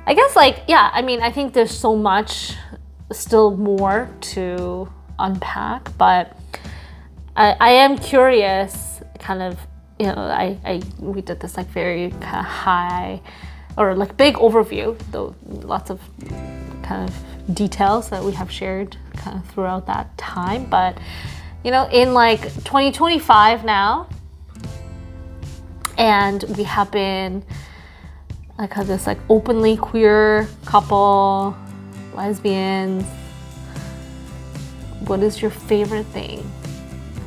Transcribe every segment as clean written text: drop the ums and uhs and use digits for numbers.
I guess like, yeah, I mean, I think there's so much still more to unpack, but I am curious kind of, you know, we did this like very kind of high or like big overview, though lots of kind of details that we have shared kind of throughout that time. But, you know, in like 2025 now, and we have been like this like openly queer couple, lesbians. What is your favorite thing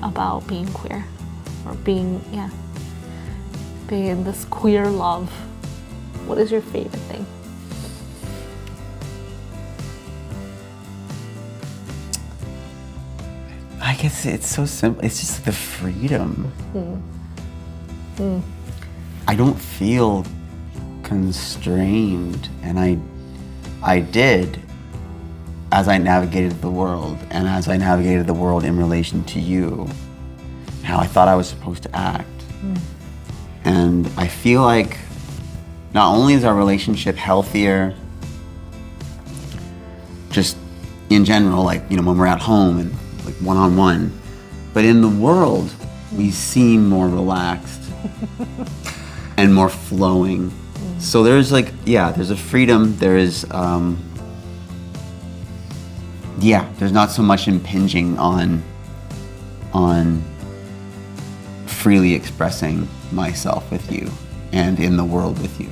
about being queer or being in this queer love? What is your favorite thing? I guess it's so simple. It's just the freedom. I don't feel constrained, and I did as I navigated the world, and as I navigated the world in relation to you, how I thought I was supposed to act. And I feel like not only is our relationship healthier, just in general, like, you know, when we're at home and like one-on-one, but in the world, we seem more relaxed and more flowing. So there's like, there's a freedom, there is, there's not so much impinging on freely expressing myself with you and in the world with you.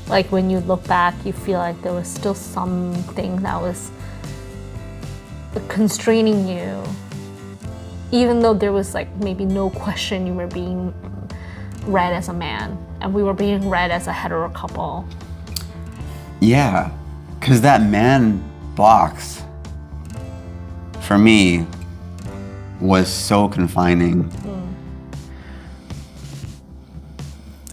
Like when you look back, you feel like there was still something that was constraining you, even though there was like maybe no question you were being read as a man and we were being read as a hetero couple. Yeah, because that man box for me was so confining.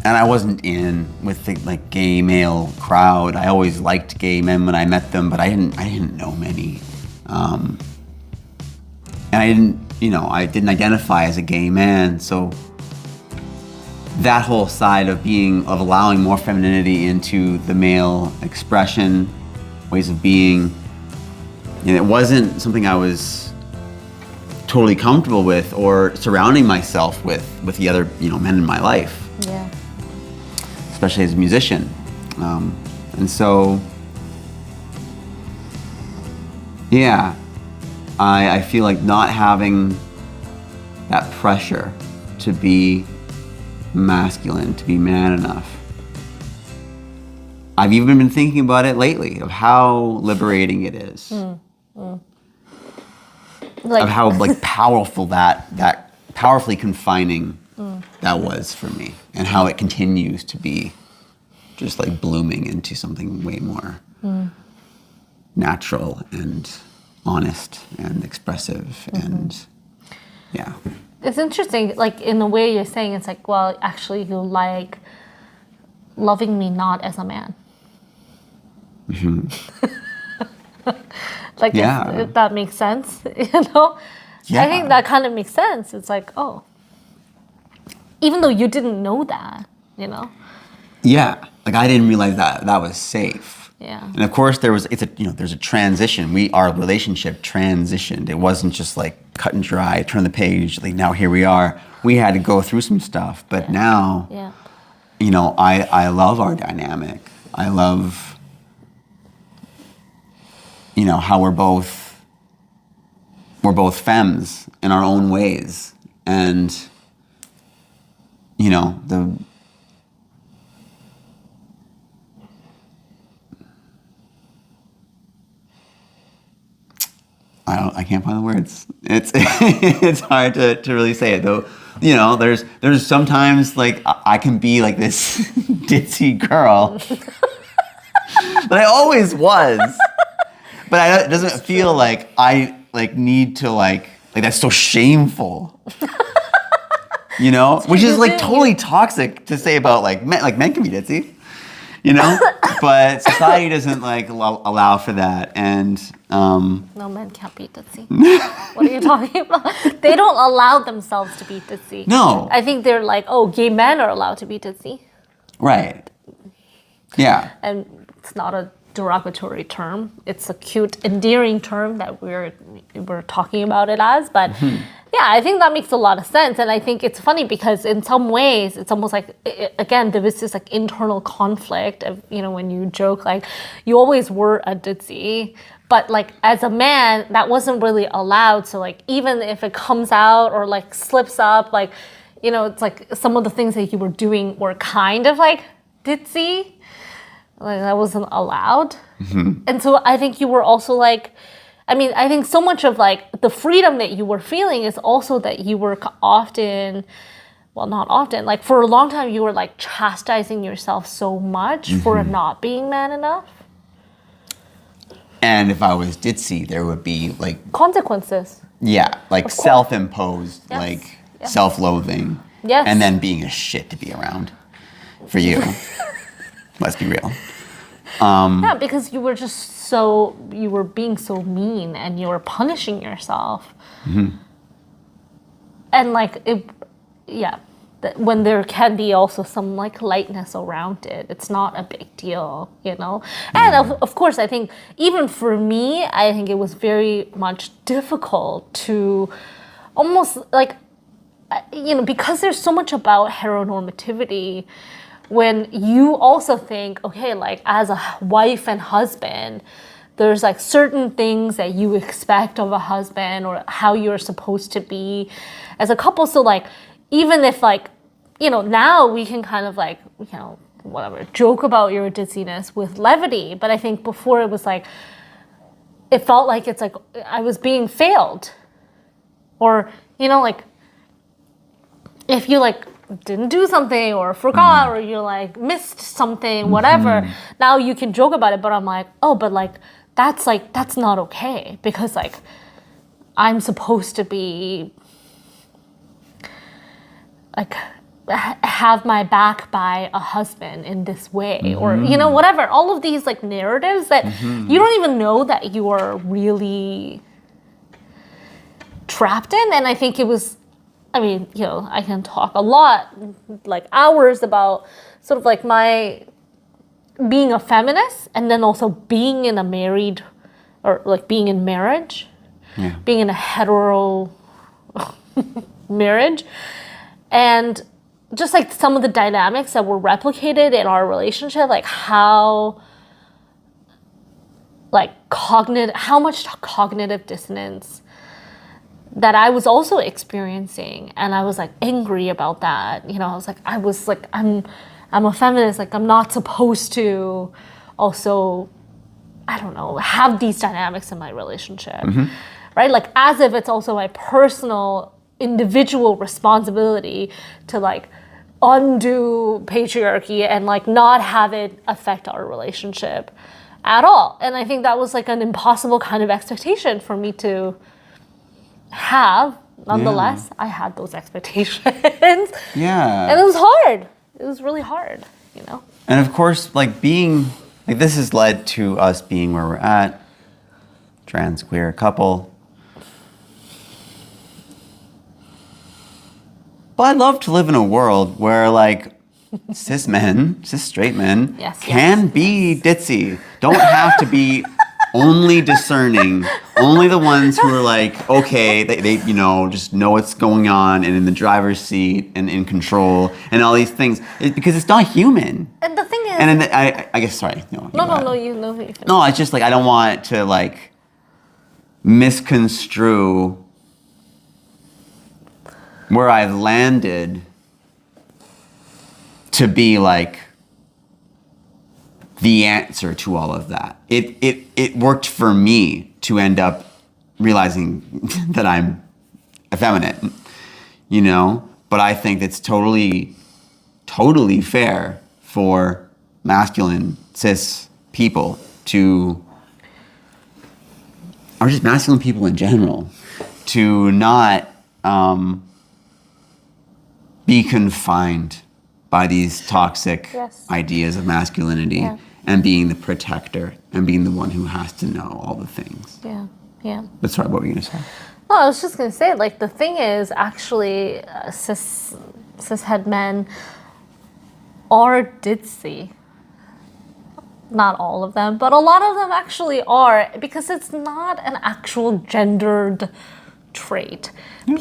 And I wasn't in with the like gay male crowd. I always liked gay men when I met them, but I didn't know many. And I didn't identify as a gay man, so that whole side of allowing more femininity into the male expression, ways of being, and it wasn't something I was totally comfortable with or surrounding myself with the other, men in my life. Yeah. Especially as a musician. And so, I feel like not having that pressure to be masculine, to be man enough. I've even been thinking about it lately, of how liberating it is. Of how powerful that powerfully confining that was for me, and how it continues to be just like blooming into something way more natural and honest and expressive. And it's interesting, like in the way you're saying, it's like, well, actually you like loving me not as a man. Like if that makes sense, I think that kind of makes sense. It's like, oh, even though you didn't know that, Yeah, like I didn't realize that was safe. Yeah. And of course there's a transition. Our relationship transitioned. It wasn't just like cut and dry, turn the page, like now here we are. We had to go through some stuff, but now, I love our dynamic. I love, how we're both femmes in our own ways. And, I can't find the words. It's hard to really say it though. There's sometimes like I can be like this ditzy girl, but I always was. But it doesn't feel like I need to like that's so shameful. Which is like totally toxic to say about like men. Like men can be ditzy, but society doesn't like allow for that. And No, men can't be ditzy. What are you talking about? They don't allow themselves to be ditzy. No. I think they're like, oh, gay men are allowed to be ditzy. Right. Yeah. And it's not a derogatory term. It's a cute, endearing term that we're talking about it as. But yeah, I think that makes a lot of sense. And I think it's funny because in some ways, it's almost like, again, there was this like internal conflict of, when you joke, like, you always were a ditzy. But like as a man, that wasn't really allowed. So like even if it comes out or like slips up, like, it's like some of the things that you were doing were kind of like ditzy. Like that wasn't allowed. And so I think you were also like, I think so much of like the freedom that you were feeling is also that you were often, well, not often, like for a long time you were like chastising yourself so much for not being man enough. And if I was ditzy, there would be like consequences. Yeah, like self-imposed, like self-loathing. Yes. And then being a shit to be around for you. Let's be real. Yeah, because you were you were being so mean and you were punishing yourself. And like, when there can be also some like lightness around it, it's not a big deal, And of course, I think even for me, I think it was very much difficult to almost like, because there's so much about heteronormativity, when you also think, okay, like as a wife and husband, there's like certain things that you expect of a husband or how you're supposed to be as a couple. So like, even if like, now we can kind of like, whatever, joke about your ditziness with levity. But I think before it was like, it felt like it's like I was being failed. Or, like, if you like didn't do something or forgot or you like missed something, whatever, now you can joke about it. But I'm like, oh, but like, that's not okay. Because like, I'm supposed to be like, have my back by a husband in this way or whatever, all of these like narratives that you don't even know that you are really trapped in. And I think it was, I can talk a lot, like hours about sort of like my being a feminist and then also being in a married or like being in marriage, being in a hetero marriage. And just like some of the dynamics that were replicated in our relationship, like how much cognitive dissonance that I was also experiencing. And I was like angry about that. I was like, I'm a feminist, like I'm not supposed to also, I don't know, have these dynamics in my relationship, right? Like as if it's also my personal individual responsibility to like undo patriarchy and like not have it affect our relationship at all. And I think that was like an impossible kind of expectation for me to have. Nonetheless, I had those expectations. Yeah. And it was hard. It was really hard, And of course, like being, like this has led to us being where we're at, trans queer couple. But I'd love to live in a world where like cis straight men can be ditzy. Don't have to be only discerning, only the ones who are like, okay, they just know what's going on and in the driver's seat and in control and all these things. Because it's not human. And the thing is... And then I guess, sorry. No, you know. No, it's just like, I don't want it to like misconstrue where I've landed to be like the answer to all of that. It worked for me to end up realizing that I'm effeminate, but I think it's totally fair for masculine cis people or just masculine people in general, to not be confined by these toxic Yes. ideas of masculinity Yeah. and being the protector and being the one who has to know all the things. Yeah. Yeah. But sorry, what were you going to say? Well, I was just gonna say, like, the thing is, actually, cishet men are ditzy. Not all of them, but a lot of them actually are, because it's not an actual gendered trait.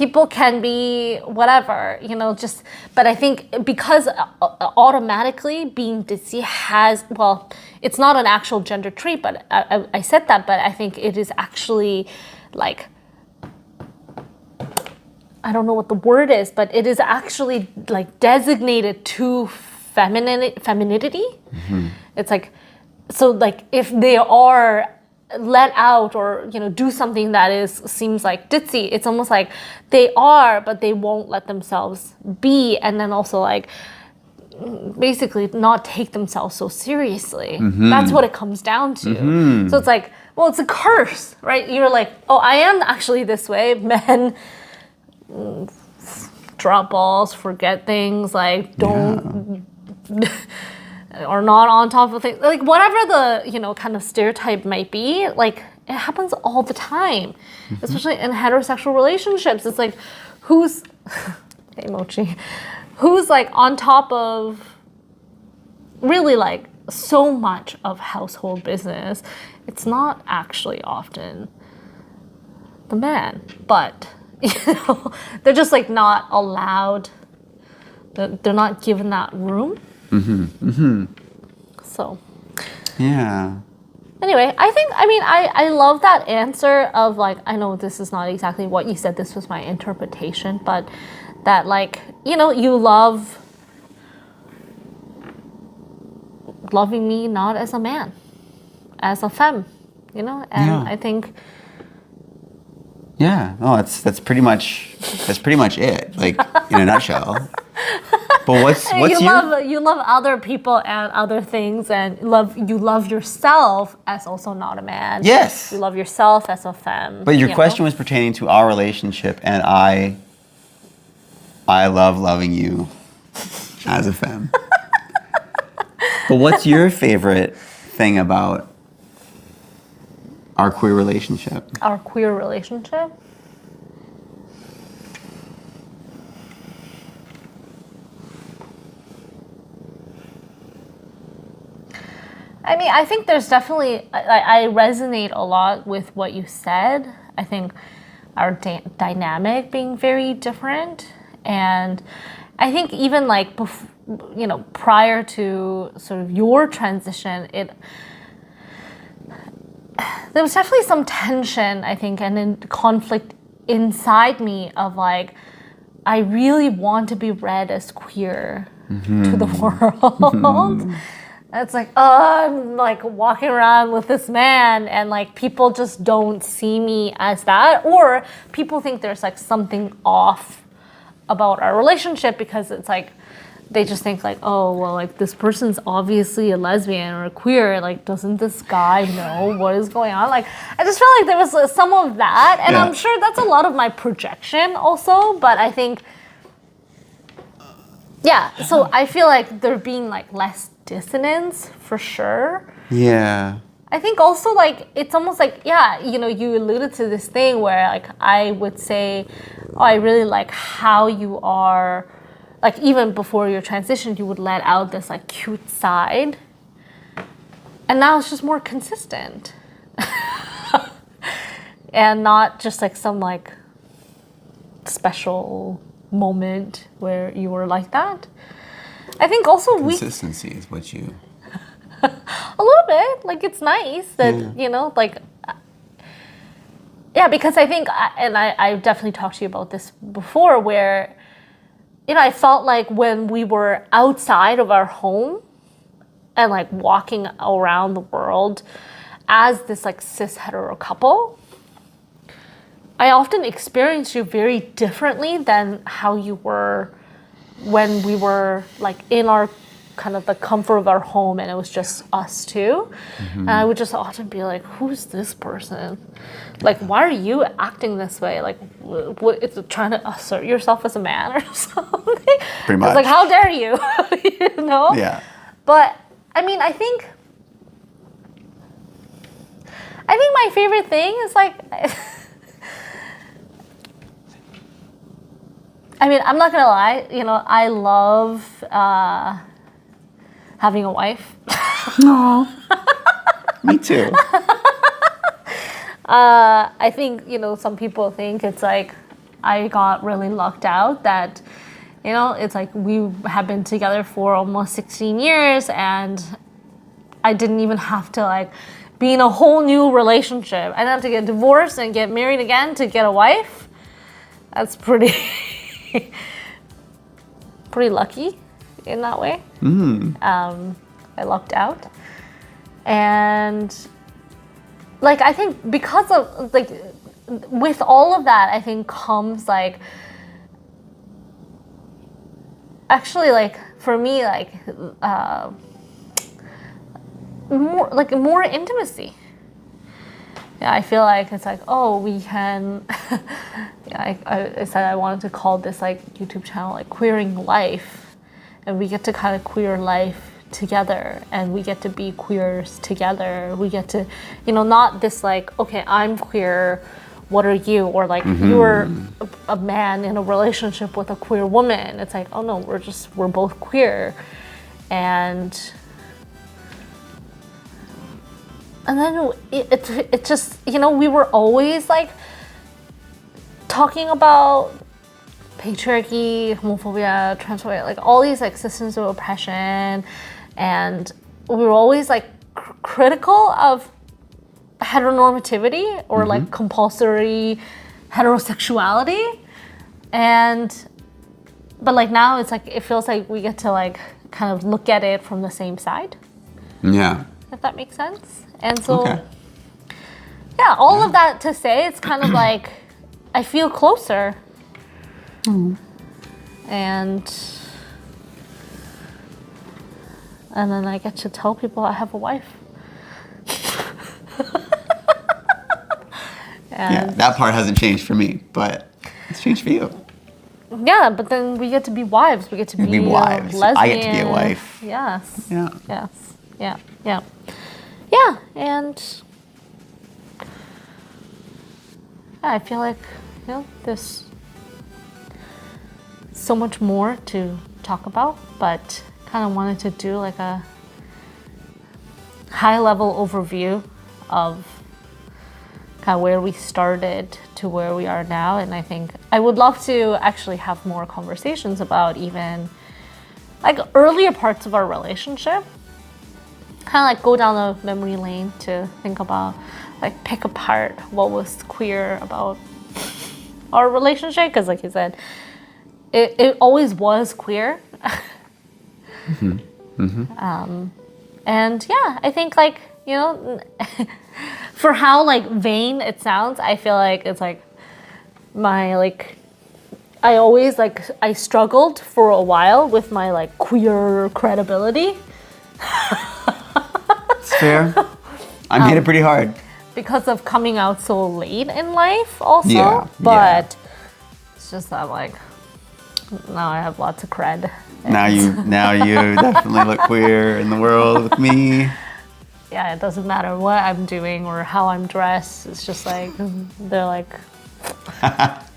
People can be whatever, just, but I think because automatically being ditzy has, well, it's not an actual gender trait, but I said that, but I think it is actually like, I don't know what the word is, but it is actually like designated to femininity. It's like, so like if they are let out or do something that seems like ditzy, it's almost like they are, but they won't let themselves be, and then also like basically not take themselves so seriously. That's what it comes down to. So it's like, well, it's a curse, right? You're like, oh, I am actually this way. Men drop balls, forget things, like don't or not on top of things, like whatever the kind of stereotype might be, like it happens all the time, especially in heterosexual relationships. It's like, who's emoji, who's like on top of really like so much of household business. It's not actually often the man, but they're just like not allowed, they're not given that room. So Yeah. anyway, I love that answer of like, I know this is not exactly what you said, this was my interpretation, but that like, you love loving me not as a man, as a femme, and Yeah. I think Yeah, no, that's pretty much it, like in a nutshell. But what's you love other people and other things, and you love yourself as also not a man. Yes. You love yourself as a femme. But your question was pertaining to our relationship, and I love loving you as a femme. But what's your favorite thing about our queer relationship? Our queer relationship? I think there's definitely, I resonate a lot with what you said. I think our dynamic being very different. And I think even like, prior to sort of your transition, there was definitely some tension, I think, and then conflict inside me of like, I really want to be read as queer to the world. It's like, oh, I'm like walking around with this man and like people just don't see me as that, or people think there's like something off about our relationship because it's like, they just think like, oh, well, like this person's obviously a lesbian or a queer, like doesn't this guy know what is going on? Like, I just felt like there was some of that, and I'm sure that's a lot of my projection also, but I think, so I feel like there being like less dissonance for sure. Yeah. I think also like, it's almost like, you alluded to this thing where like I would say, oh, I really like how you are, like even before your transition, you would let out this like cute side. And now it's just more consistent. And not just like some like special moment where you were like that. I think also Consistency is what you... a little bit, like it's nice that, like, because I think, and I definitely talked to you about this before, where, I felt like when we were outside of our home and like walking around the world as this like cis hetero couple, I often experienced you very differently than how you were when we were like in our kind of the comfort of our home, and it was just us two. And I would just often be like, who's this person? Like, why are you acting this way? Like, what, it's trying to assert yourself as a man or something? Pretty much. It's like, how dare you? You know? Yeah. But, I mean, I think my favorite thing is like, I mean, I'm not gonna lie, you know, I love having a wife. No. Me too. I think, you know, some people think it's like I got really lucked out that, you know, it's like we have been together for almost 16 years and I didn't even have to like be in a whole new relationship. I didn't have to get divorced and get married again to get a wife. That's pretty pretty lucky in that way. I lucked out. And like, I think because of like, with all of that, I think comes like, actually like for me, like more intimacy. Yeah, I feel like it's like, oh, we can. Yeah, I said I wanted to call this like YouTube channel like Queering Life, and we get to kind of queer life together, and we get to be queers together. We get to, you know, not this like, okay, I'm queer, what are you? Or like you're a man in a relationship with a queer woman. It's like, oh no, we're both queer, and then it just, you know, we were always like talking about patriarchy, homophobia, transphobia, like all these like systems of oppression, and we were always like critical of heteronormativity or like compulsory heterosexuality, but like now it's like it feels like we get to like kind of look at it from the same side. Yeah. If that makes sense. And so, yeah, all of that to say, it's kind of like I feel closer. And then I get to tell people I have a wife. Yeah, that part hasn't changed for me, but it's changed for you. Yeah, but then we get to be wives. We get to be wives. lesbian. I get to be a wife. Yes. Yeah. Yes. Yeah. Yeah. Yeah, and I feel like, you know, there's so much more to talk about, but kind of wanted to do like a high-level overview of kind of where we started to where we are now. And I think I would love to actually have more conversations about even like earlier parts of our relationship. Kind of like go down the memory lane to think about, like pick apart what was queer about our relationship. Because like you said, it always was queer. And yeah, I think like, you know, for how like vain it sounds, I feel like it's like my like, I always like, I struggled for a while with my like queer credibility. It's fair. I'm hit it pretty hard. Because of coming out so late in life also. Yeah, but it's just that like, now I have lots of cred. Now you definitely look queer in the world with me. Yeah, it doesn't matter what I'm doing or how I'm dressed. It's just like, they're like,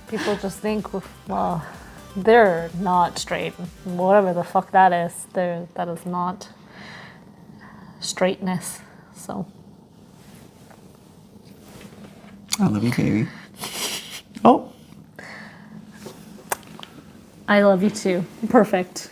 people just think, well, they're not straight. Whatever the fuck that is, that is not straightness. So. I love you, baby. Oh. I love you too. Perfect.